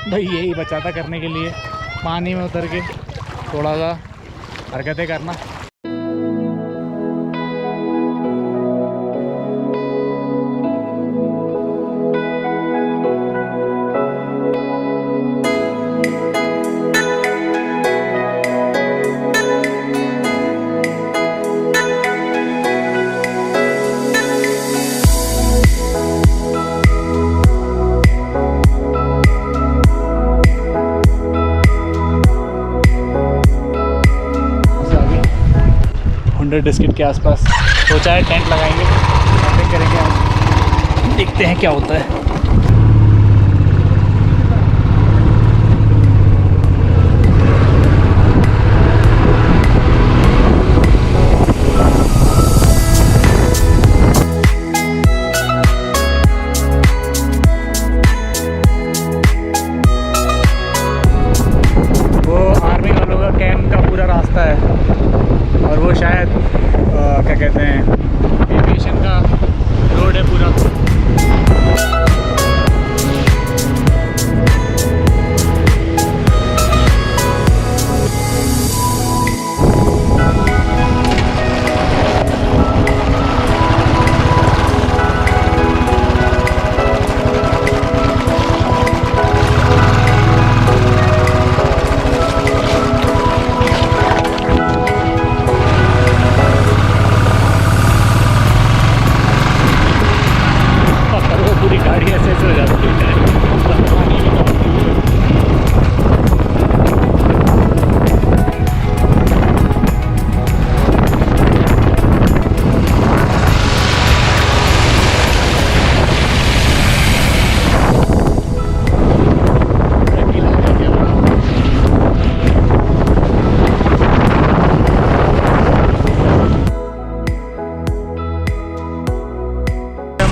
भाई यही बचा था करने के लिए, पानी में उतर के थोड़ा सा हरकतें करना। हंडर डिस्किट के आसपास सोचा है टेंट लगाएंगे, कैंपिंग करेंगे। हम देखते हैं क्या होता है। वो आर्मी वालों का कैंप का पूरा रास्ता है और वो शायद क्या कहते हैं एविएशन का रोड है पूरा।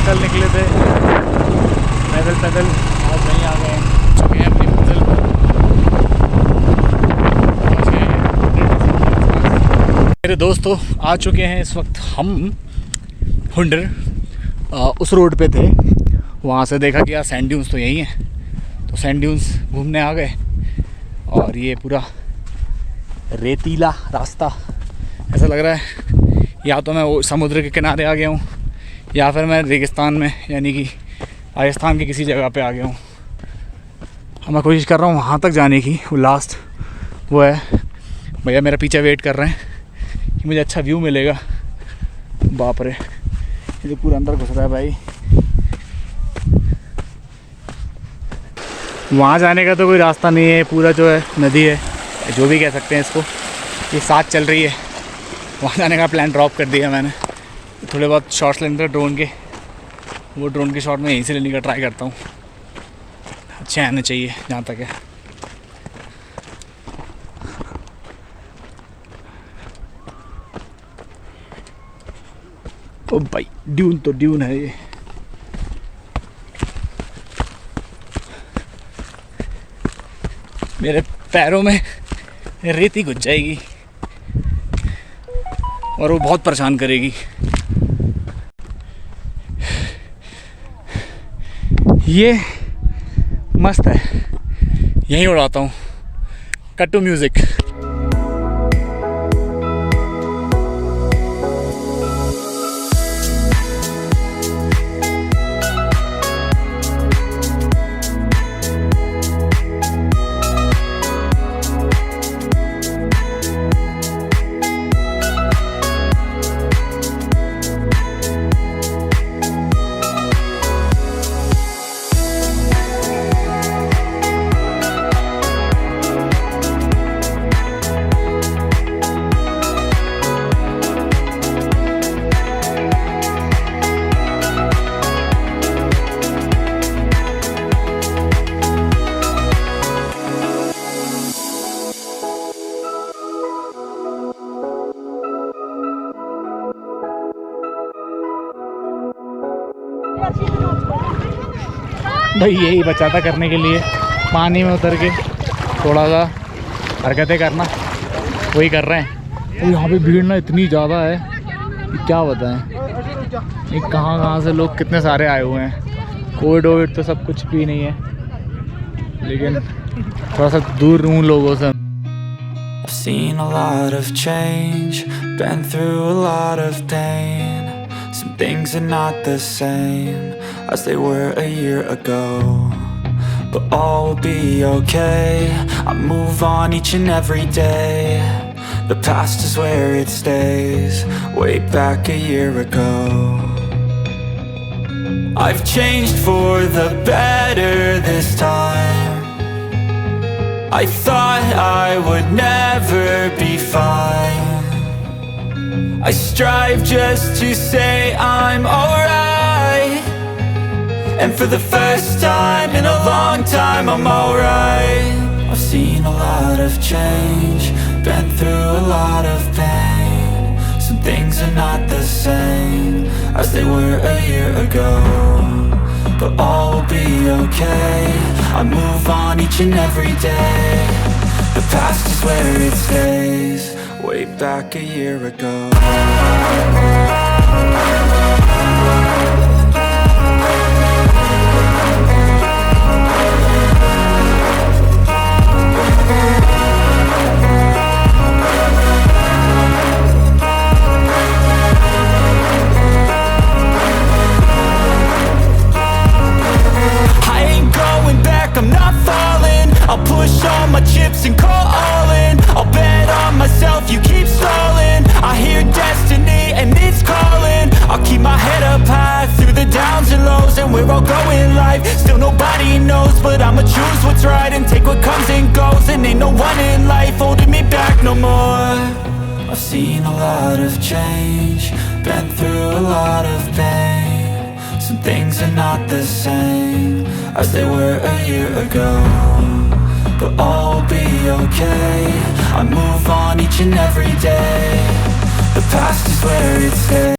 कल निकले थे पैदल, आज नहीं आ गए, चुके हैं अपनी मंजिल पर। मेरे दोस्तों आ चुके हैं इस वक्त। हम हुंडर उस रोड पे थे, वहाँ से देखा कि यार सैंड ड्यून्स तो यही हैं, तो सैंड ड्यून्स घूमने आ गए। और ये पूरा रेतीला रास्ता, ऐसा लग रहा है या तो मैं वो समुद्र के किनारे आ गया हूँ या फिर मैं रेगिस्तान में यानी कि राजस्थान की किसी जगह पे आ गया हूँ। मैं कोशिश कर रहा हूँ वहाँ तक जाने की। वो लास्ट वो है, भैया मेरा पीछे वेट कर रहे हैं कि मुझे अच्छा व्यू मिलेगा। बाप रे, ये तो पूरा अंदर घुस रहा है भाई। वहाँ जाने का तो कोई रास्ता नहीं है, पूरा जो है नदी है, जो भी कह सकते हैं इसको, ये साथ चल रही है। वहाँ जाने का प्लान ड्रॉप कर दिया मैंने। थोड़े बहुत शॉट्स लेने थे ड्रोन के, वो ड्रोन के शॉट में यहीं से लेने का ट्राई करता हूँ। अच्छे आने चाहिए जहाँ तक है। ओ भाई ड्यून तो ड्यून है ये। मेरे पैरों में रेती घुस जाएगी और वो बहुत परेशान करेगी। ये मस्त है, यहीं उड़ाता हूँ। Cut to music. भाई यही बचा था करने के लिए, पानी में उतर के थोड़ा सा हरकतें करना, वही कर रहे हैं। तो यहाँ पे भीड़ ना इतनी ज़्यादा है कि क्या बताएं। ये कहाँ से लोग कितने सारे आए हुए हैं। कोविड वोविड तो सब कुछ भी नहीं है, लेकिन थोड़ा सा दूर हूँ लोगों से। I've seen a lot of change, been through a lot of pain. Some things are not the same as they were a year ago, but all will be okay. I move on each and every day. The past is where it stays, way back a year ago. I've changed for the better this time. I thought I would never be fine. I strive just to say I'm alright, and for the first time in a long time I'm alright. I've seen a lot of change, been through a lot of pain. Some things are not the same as they were a year ago, but all will be okay. I move on each and every day. The past is where it stays, way back a year ago. I'm not falling, I'll push all my chips and call all in. I'll bet on myself, you keep stalling. I hear destiny and it's calling. I'll keep my head up high through the downs and lows, and we're all going life. Still nobody knows, but I'ma choose what's right and take what comes and goes. And ain't no one in life holding me back no more. I've seen a lot of change, been through a lot of pain. Some things are not the same as they were a year ago, but all will be okay. I move on each and every day. The past is where it stays.